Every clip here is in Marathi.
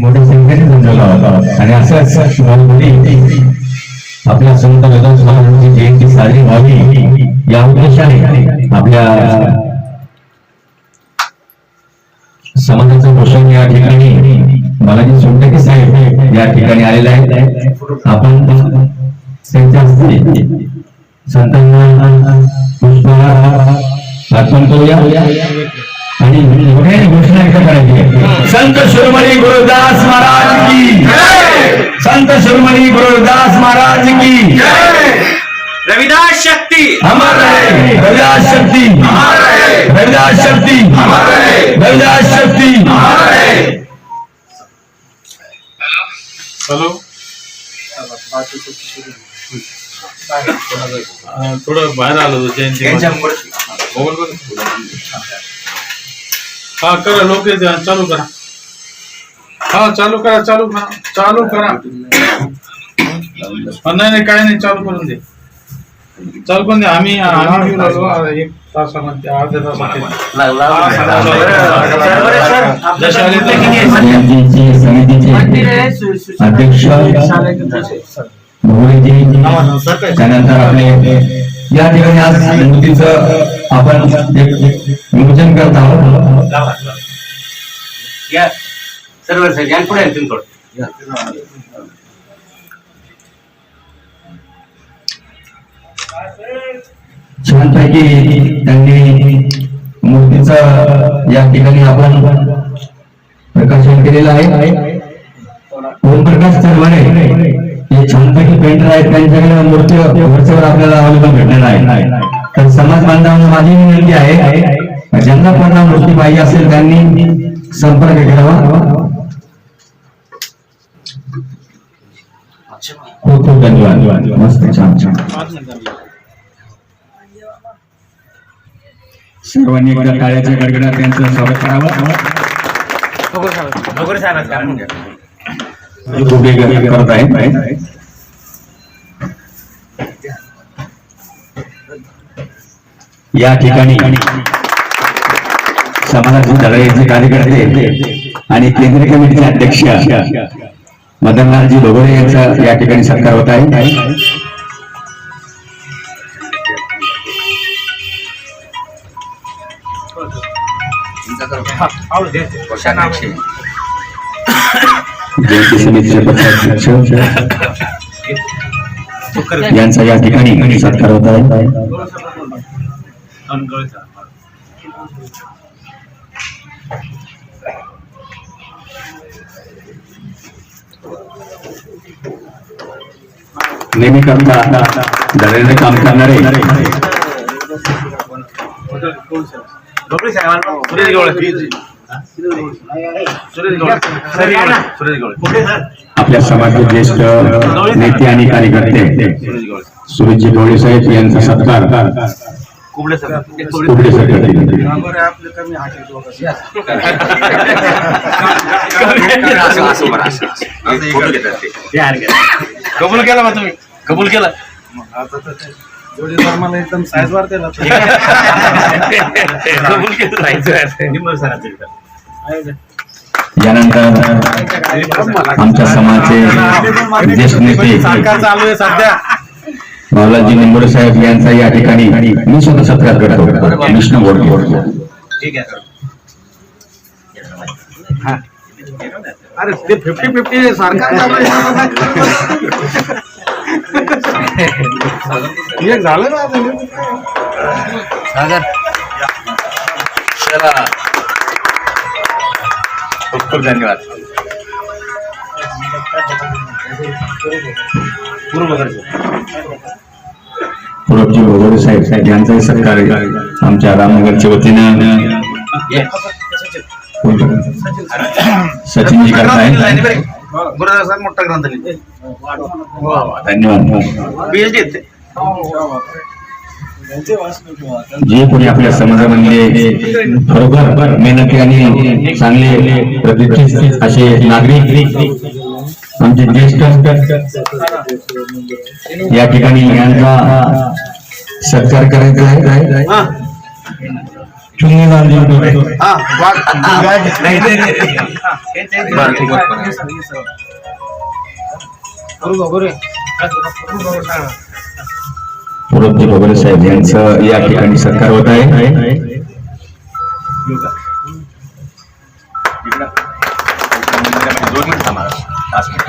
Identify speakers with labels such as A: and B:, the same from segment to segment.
A: मोठ्या संख्येने जमलेला होता आणि असंच आपल्या संत वेदांत महाराजांची जयंती साजरी व्हावी या उद्देशाने आपल्या समाजाचं पोषण या ठिकाणी बालाजी सोनटके साहेब या ठिकाणी आलेले आहेत. आपण त्यांच्या हस्ते संतांना पुष्पहार अर्पण करूया आणि मोठ्याने घोषणा एकदा करायची. संत शिरोमणी गुरुदास महाराज की जय. संत शिरोमणी गुरुदास महाराज की जय.
B: रविदास शक्ति
A: अमर रहे. रविदास शक्ति अमर रहे. रविदास शक्ति अमर रहे. रविदास शक्ति अमर रहे.
C: हेलो थोडं बाहेर आलो जयंती मोबाईल हा करा लोक चालू करा. हा चालू करा चालू करा चालू करा. नाही काय नाही चालू करून दे चालू करून दे. आम्ही घेऊन आलो एक तासामध्ये अर्ध्या तासामध्ये
A: अध्यक्ष त्यानंतर आपले या ठिकाणी आज मूर्तीचं आपण नियोजन करत आहोत.
B: सर्व पुढे
A: छानपैकी त्यांनी मूर्तीचं या ठिकाणी आपण प्रकाशन केलेलं आहे. ओमप्रकाश चरवाणे हे छानपैकी पेंटर आहेत. त्यांच्याकडे मूर्ती वरच्यावर आपल्याला अवेलेबल भेटणार आहे. तर समाज बांधवांना माझी विनंती आहे, ज्यांना पण मूर्ती पाहिजे असेल त्यांनी संपर्क करावा. खूप खूप धन्यवाद. मस्त छान छान. सर्वांनी एकदा टाळ्याच्या गडगडात त्यांचं स्वागत करावं. करत आहे. या ठिकाणी समाजाचे धडाडीचे कार्यकर्ते आणि केंद्रीय कमिटीचे अध्यक्ष मदनलालजी भोगळे यांचा या ठिकाणी सत्कार होत आहे. जयंती समितीचे पक्षाध्यक्ष यांचा या ठिकाणी सत्कार होत आहे. नेहमी करता धैर्याने काम करणारे आपल्या समाजाचे ज्येष्ठ नेते आणि कार्यकर्ते सुरेशजी गवळे साहेब यांचा सत्कार कुबडे सर
B: कबूल केला मग तुम्ही कबूल केला.
C: मला एकदम साईज वाढते
A: यानंतर आमच्या समाजाचे ज्येष्ठ नेते
C: चालू आहे सध्या
A: बालाजी निंबोडे साहेब यांचा या ठिकाणी मी स्वतः सत्कार करतो. विष्णू गोडके.
B: ठीक आहे.
C: अरे ते 50-50 सरकार एक झालं ना
B: सागर चला खूप खूप धन्यवाद.
A: पूर्वजी भोगळे साहेब यांचाही सत्कार आमच्या रामनगरच्या वतीनं सचिनजी करत आहेत.
B: गुरुदास मोठा ग्रंथ लिहिते.
A: धन्यवाद.
B: PhD
A: जे कोणी आपल्या समाजामध्ये खरोखर मेहनती आणि चांगले प्रतिष्ठित असे नागरिक आमचे ज्येष्ठ या ठिकाणी यांचा सत्कार करायचा आहे. चुन्नी बांधून ठेवतो.
B: हा वाघ नाही बरं ठीक आहे.
A: मुरब्बी वगैरे साहेब यांचं या ठिकाणी सत्कार होत आहे.
B: इकडं 2 मिनिट थांबा 5 मिनिट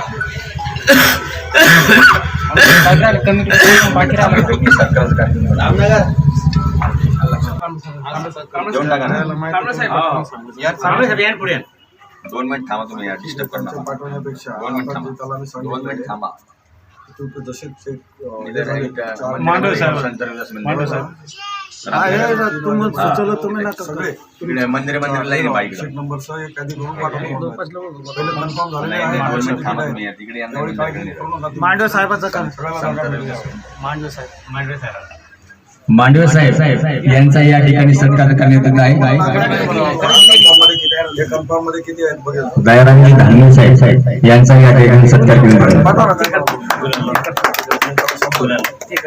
B: सरकारचं कार्यक्रम जेवण टाका ना. 2 मिनिट थांबा तुम्ही यार डिस्टर्ब करणार. 2 मिनिट थांबा 2 मिनिट थांबा.
C: मांडवे साहेब.
B: मंदिर लाईन बाईक
C: मांडवे साहेबांचं काम.
A: मांडवे साहेब यांचा या ठिकाणी सत्कार करण्यात येत आहे. दयारामजी धान्य साहेब यांचा या ठिकाणी सत्कार करण्यात येत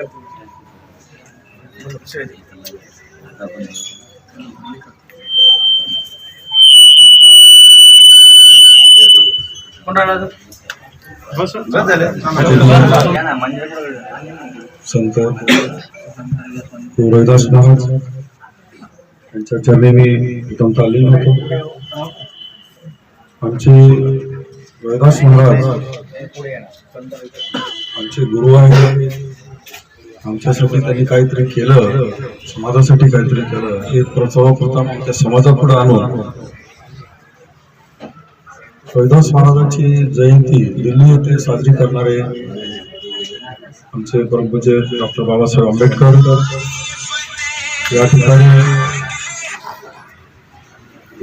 D: संत रोहिदास महाराज यांच्या चरणी मी उत्तम तालीम होतो. आमचे रोहिदास महाराज आमचे गुरु आहेत. आमच्यासाठी त्यांनी काहीतरी केलं, समाजासाठी काहीतरी केलं हे सर्वप्रथम आमच्या समाजापुढे आणून रोहिदास महाराजांची जयंती दिल्ली येथे साजरी करणारे आमचे परमपूज्य डॉक्टर बाबासाहेब आंबेडकर या ठिकाणी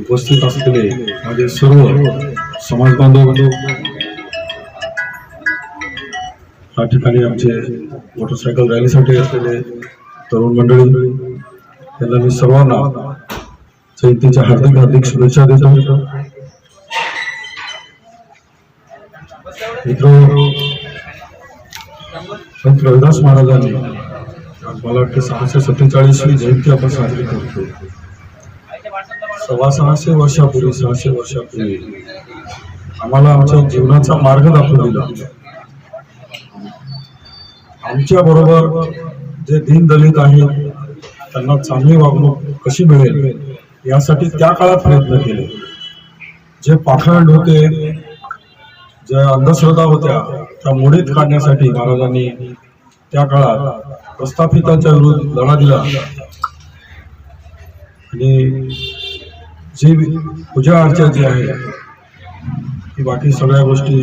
D: उपस्थित असलेले माझे सर्व समाज बांधव या ठिकाणी आमचे मोटरसायकल रॅलीसाठी असलेले तरुण मंडळी यांना मी सर्वांना जयंतीच्या हार्दिक शुभेच्छा देतो. मित्रांनो, संत रविदास महाराजांनी मला वाटते 647वी जयंती आपण साजरी करतो. 650 वर्षापूर्वी आम्हाला आमच्या जीवनाचा मार्ग दाखवून दिला. आमच्या बरोबर जे दीनदलित आहेत त्यांना चांगली वागणूक कशी मिळेल यासाठी त्या काळात प्रयत्न केले. जे पाखंड होते, ज्या अंधश्रद्धा होत्या त्या मोडीत काढण्यासाठी महाराजांनी त्या काळात प्रस्थापितांच्या विरुद्ध लढा दिला. आणि जी पूजा अर्चा जी आहे ती बाकी सगळ्या गोष्टी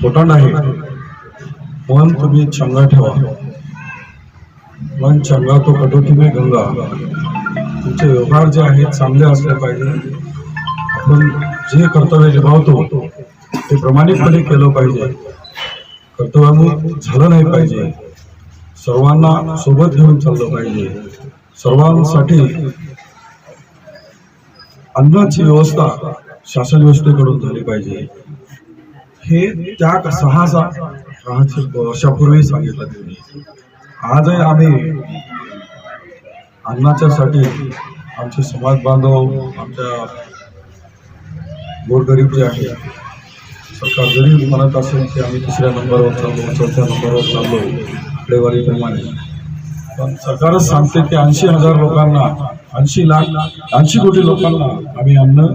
D: खोटा नाही. मन तुम्ही चंगा ठेवा, मन चंगा तो कटोती में गंगा. तुमचे व्यवहार जे आहेत चांगले असले पाहिजे. आपण जे कर्तव्य निभावतो ते प्रामाणिकपणे केलं पाहिजे. कर्तव्यामुळे झालं नाही पाहिजे. सर्वांना सोबत घेऊन चाललं पाहिजे. सर्वांसाठी अन्नाची व्यवस्था शासन व्यवस्थेकडून झाली पाहिजे. हे त्या 6 वर्षापूर्वी सांगितलं त्यांनी. आजही आम्ही अन्नाच्यासाठी आमचे समाज बांधव, आमच्या गोरगरीब जे आहे, सरकार जरी म्हणत असेल की आम्ही 3ऱ्या नंबरवर चाललो, 4थ्या नंबरवर चाललो आकडेवारीप्रमाणे, पण सरकारच सांगते की 80,000 लोकांना, 80 कोटी लोकांना आम्ही अन्न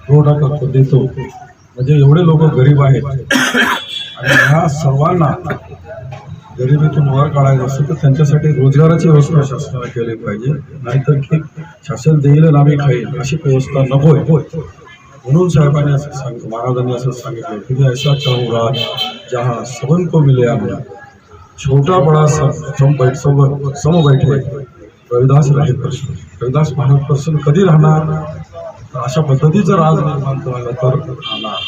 D: पुरवठा करतो, देतो. म्हणजे एवढे लोक गरीब आहेत. आणि ह्या सर्वांना गरिबीतून वर काढायचं असेल तर त्यांच्यासाठी रोजगाराची व्यवस्था शासनाने केली पाहिजे. नाहीतर की शासन देईल आणि आम्ही खाईल अशी व्यवस्था नकोय. म्हणून साहेबांनी असं महाराजांनी असं सांगितलं की ऐसा चाहूंगा जहाँ सबन को मिले आम्ही, छोटा बडा सम बैठे रविदास राहे प्रश्न. रविदास महाराज प्रश्न कधी राहणार? अशा पद्धतीचं राज निर्माण करायला तर राहणार.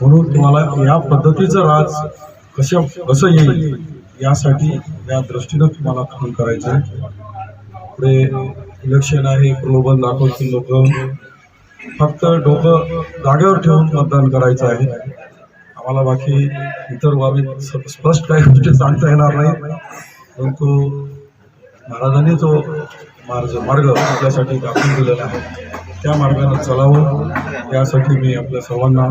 D: म्हणून तुम्हाला या पद्धतीचं राज कसं येईल यासाठी या दृष्टीनं तुम्हाला काम करायचं आहे. पुढे इलेक्शन आहे, प्रलोभन दाखवतील लोक. फक्त डोकं जागेवर ठेवून मतदान करायचं आहे. आम्हाला बाकी इतर बाबी स्पष्ट काही गोष्टी सांगता येणार नाही. परंतु महाराजांनी जो मार्ग आपल्यासाठी दाखवून दिलेला आहे. त्या मार्गाने चालावं यासाठी मी आपल्या सर्वांना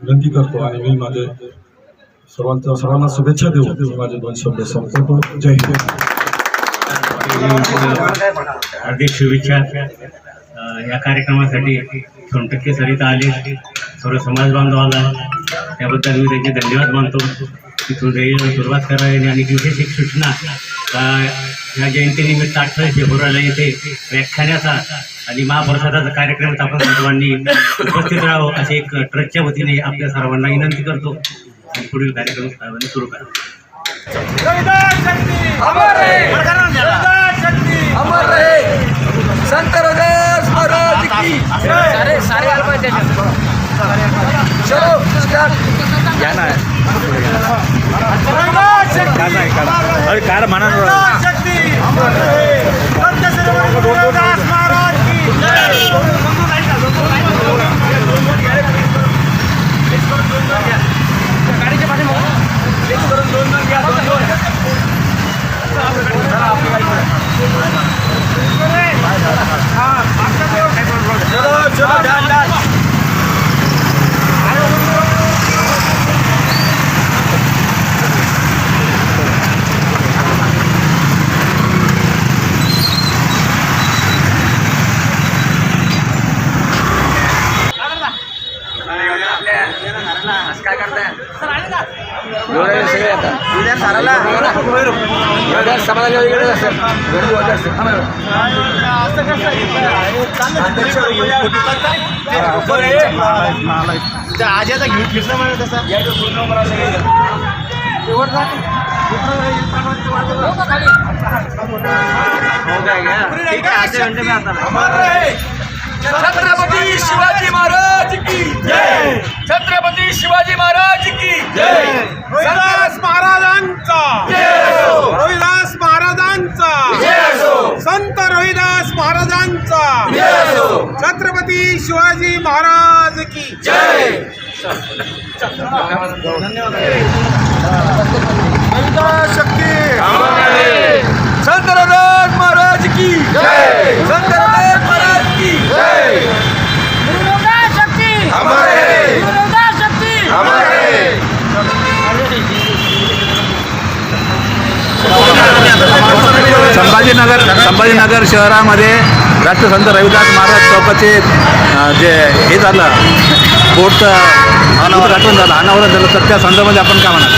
D: विनंती करतो आणि मी माझे सर्वांना शुभेच्छा देऊ. मी माझे 2 शब्द संपवतो. जय हिंद.
E: हार्दिक शुभेच्छा. या कार्यक्रमासाठी सोनटक्के सरिता आले, सर्व समाज बांधवाला त्याबद्दल मी त्यांचे धन्यवाद मानतो. तिथून सुरुवात करावी आणि विशेष एक सूचना या जयंतीनिमित्त 18 फेब्रुवारीला येथे व्याख्यानाचा आणि महाप्रसादाचा कार्यक्रम आपण सर्वांनी उपस्थित राहावं असे एक ट्रस्टच्या वतीने आपल्या सर्वांना विनंती करतो आणि पुढील कार्यक्रम सर्वांनी सुरू करा.
B: संत रविदास महाराज की काय करताय समाजाच्या वेगळे आज्याचा घेऊन फिरणं म्हणत तसा छत्रपती शिवाजी महाराज की जय. छत्रपती शिवाजी महाराज की जय.
C: रविदास महाराजांचा रविदास महाराजांचा संत रविदास महाराजांचा छत्रपती शिवाजी महाराज की जय.
B: रविदास शक्ती संत रविदास महाराज की जय. संत रविदास महाराज की जय.
F: गुरुदास शक्ती
B: हमारे
F: गुरुदास शक्ती
B: हमारे
G: संभाजीनगर शहरामध्ये राष्ट्रसंत रविदास महाराज चौकाचे जे हे झालं बोर्डचं उद्घाटन झालं, अनावरण झालं, तर त्या संदर्भामध्ये आपण काय म्हणाल?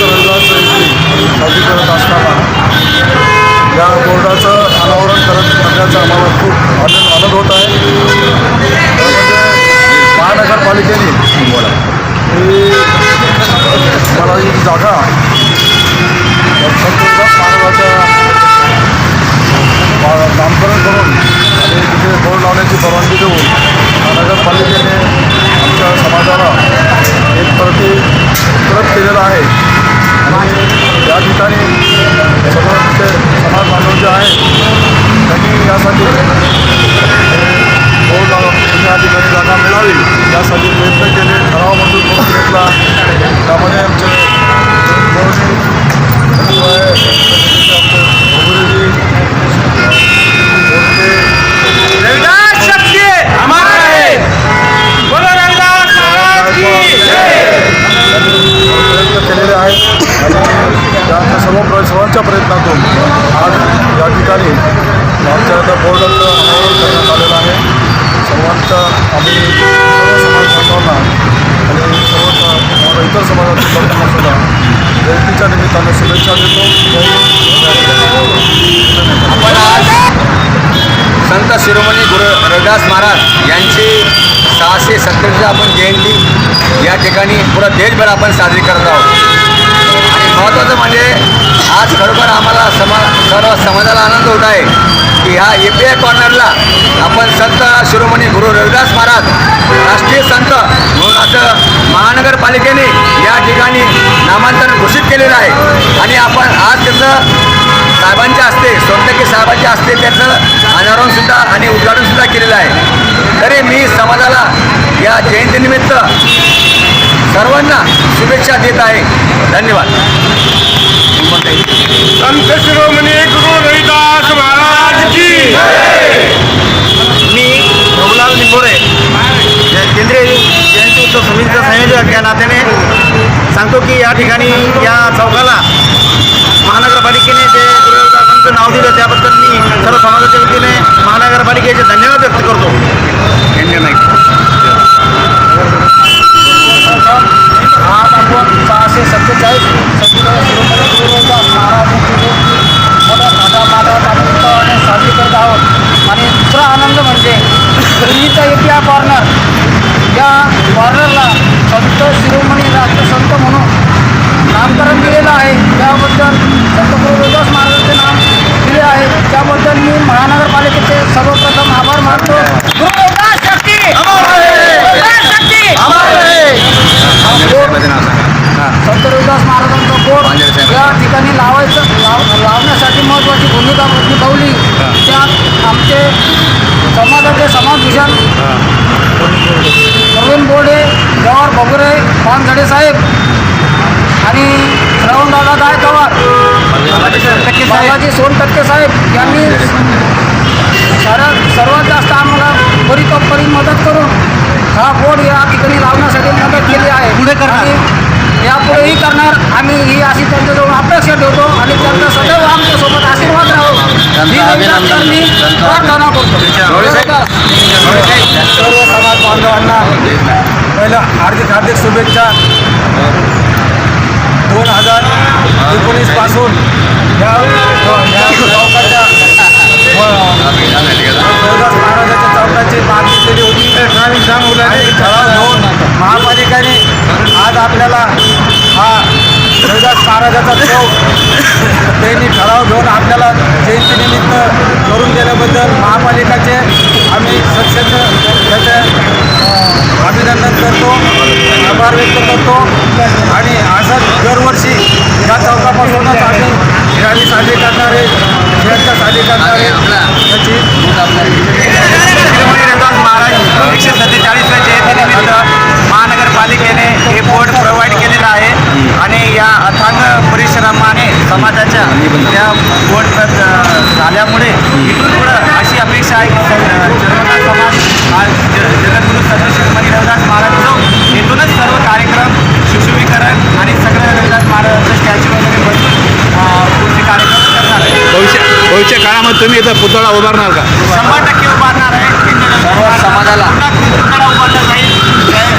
D: रविदास जयंती साजरी करत असताना या बोर्डाचं अनावरण करण्याचा आम्हाला खूप आनंद होत आहे. म्हणजे महानगरपालिकेने ही मला ही जागा संत रविदास महाराजाचं नामकरण करून आणि तिथे बोर्ड लावण्याची परवानगी देऊन महानगरपालिकेने आमच्या समाजाला एक प्रत केलेला आहे. आणि या ठिकाणी सर्व तिथे समाज बांधव जे आहे त्यांनी यासाठी बोर्ड या ठिकाणी जागा मिळावी यासाठी प्रयत्न केले. ठराव मंजूर करून घेतला. त्यामध्ये आमचे
B: रविदास शक्ती हमारे बोलो रविदास महाराज की जय.
D: प्रयत्न केलेले आहेत आणि त्या सर्वांच्या प्रयत्नातून आज या ठिकाणी आमच्या आता बोर्डाचं अनावरण करण्यात आलेलं आहे. सर्वांच्या आम्ही सर्व समाज बांधवांना आणि सर्व इतर समाजातील लोकांना सुद्धा जयंतीच्या निमित्तानं शुभेच्छा देतो.
B: आपण आज संत शिरोमणी गुरु रविदास महाराज यांची 670 आपण जयंती या ठिकाणी पुरा देशभर आपण साजरी करत आहोत. आणि महत्त्वाचं म्हणजे आज खरोखर आम्हाला सर्व समाजाला आनंद होत आहे की ह्या API कॉर्नरला आपण संत शिरोमणी गुरु रविदास महाराज राष्ट्रीय संत म्हणून असं महानगरपालिकेने या ठिकाणी नामांतरण घोषित केलेलं आहे. आणि आपण आज त्याचं साहेबांच्या हस्ते सोनटक्के साहेबांच्या हस्ते त्याचं अनावरणसुद्धा आणि उद्घाटनसुद्धा केलेलं आहे. तरी मी समाजाला या जयंतीनिमित्त सर्वांना शुभेच्छा शुभेच्छा देत आहे. धन्यवाद.
C: संत शिरोमणी गुरु रविदास महाराज की
H: मी रघुलाल निंबोरे केंद्रीय जयंती उत्सव समितीचा संयोजक या नात्याने सांगतो की या ठिकाणी या चौकाला महानगरपालिकेने जे गुरुदासांचं नाव दिलं त्याबद्दल मी सर्व समाजाच्या वतीने महानगरपालिकेचे धन्यवाद व्यक्त करतो. आज आपण 647 शिरोमणी गुरु रविदास महाराजांची मोठ्या थाटामाटात आणि उत्सवाने साजरी करत आहोत. आणि दुसरा आनंद म्हणजे पूर्वीचा एक या कॉर्नरला संत शिरोमणी राष्ट्रसंत म्हणून नामकरण दिलेलं आहे. त्याबद्दल संत गुरु रविदास महाराजांचे नाम दिले आहे. त्याबद्दल मी महानगरपालिकेचे सर्वप्रथम आभार मानतो. गुरु रविदास शक्ती! रविदास शक्ती! संत रविदास महाराजांचा बोर्ड या ठिकाणी लावण्यासाठी महत्त्वाची भूमिका निभावली. त्यात आमचे समाजाचे समाजभूषण प्रवीण बोडे, जवाहर बगुरे, पानझडे साहेब आणि श्रवणदादा गायकवाड, बाबाजी सोनटक्के साहेब यांनी सर्वात जास्त आम्हाला परितोपरी मदत करून हा बोर्ड या ठिकाणी लावण्यासाठी मदत केली आहे. पुढे करणार, यापुढेही करणार. आम्ही ही अशी त्यांच्याजवळ अपेक्षा ठेवतो आणि त्यांचा सदैव आमच्यासोबत आशीर्वाद राहो ही मी प्रार्थना करतो. सर्व समाज बांधवांना पहिलं हार्दिक शुभेच्छा. 2019 पासून या चौकाच्या रविदास महाराजांच्या चौकाची मागणी केली होती. ठराव घेऊन महापालिकेने आज आपल्याला हा रविदास महाराजाचा चौक त्यांनी ठराव घेऊन आपल्याला जयंतीनिमित्त करून दिल्याबद्दल महापालिकेचे आम्ही सक्षम त्याचे अभिनंदन करतो, आभार व्यक्त करतो. आणि असंच दरवर्षी या चौकापासूनच आम्ही रॅली साजरी करणारे साजरी करणारे त्याची शिरोमणी रविदास महाराज 147व्या जयंतीनिमित्त महानगरपालिकेने हे बोर्ड प्रोव्हाइड केलेलं आहे. आणि या अथांग परिश्रमाने समाजाच्या त्या बोर्ड झाल्यामुळे इथून पुढं अशी अपेक्षा आहे की जन्मनाथ समाज हा जगद्गुरू संत शिरोमणी रविदास महाराज चौक इथूनच सर्व कार्यक्रम सुशोभीकरण आणि सगळं रविदास महाराजांचं स्टॅच्यू वगैरे बसून पुढचे कार्यक्रम करणार आहे.
G: भविष्य काळामध्ये तुम्ही इथं पुतळा उभारणार का?
H: 100% उभारणार आहे. सर्व समाजाला पुतळा उभारला जाईल.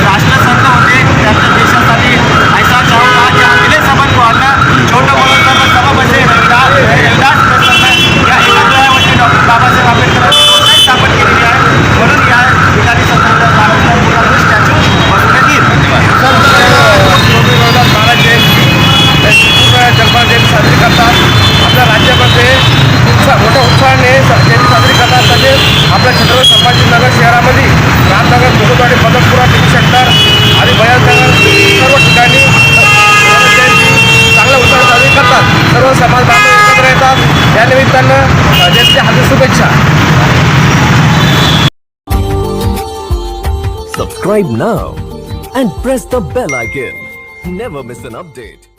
H: राष्ट्रसंत होते, त्यांच्या देशासाठी ऐसा चाहो का की हम दिले सबक को हल्ला छोटं बोलून सर्व सभा बसे रविदास प्रसन्न या एकाग्रहावरती डॉक्टर बाबासाहेब आंबेडकरांनी स्थापन केलेली आहे. म्हणून या ठिकाणी संत रविदास महाराजांचा स्टॅच्यू बसवण्यात येईल. रविदास महाराज जयंती जगभर जयंती साजरी करतात. आपल्या राज्यामध्ये मोठ्या उत्साहाने जयंती साजरी करतात. तसेच आपल्या छत्रपती संभाजीनगर शहरामध्ये रामनगर, मुकुटवाडी, पदमपुरा, टिपी सेंटर आणि बयासनगर सर्व ठिकाणी जयंती चांगल्या उत्साहाने साजरी करतात. सर्व समाज बांधव एकत्र येतात. या निमित्तानं जयंतीच्या हार्दिक शुभेच्छा.
I: Subscribe now and press the bell icon. Never miss an update.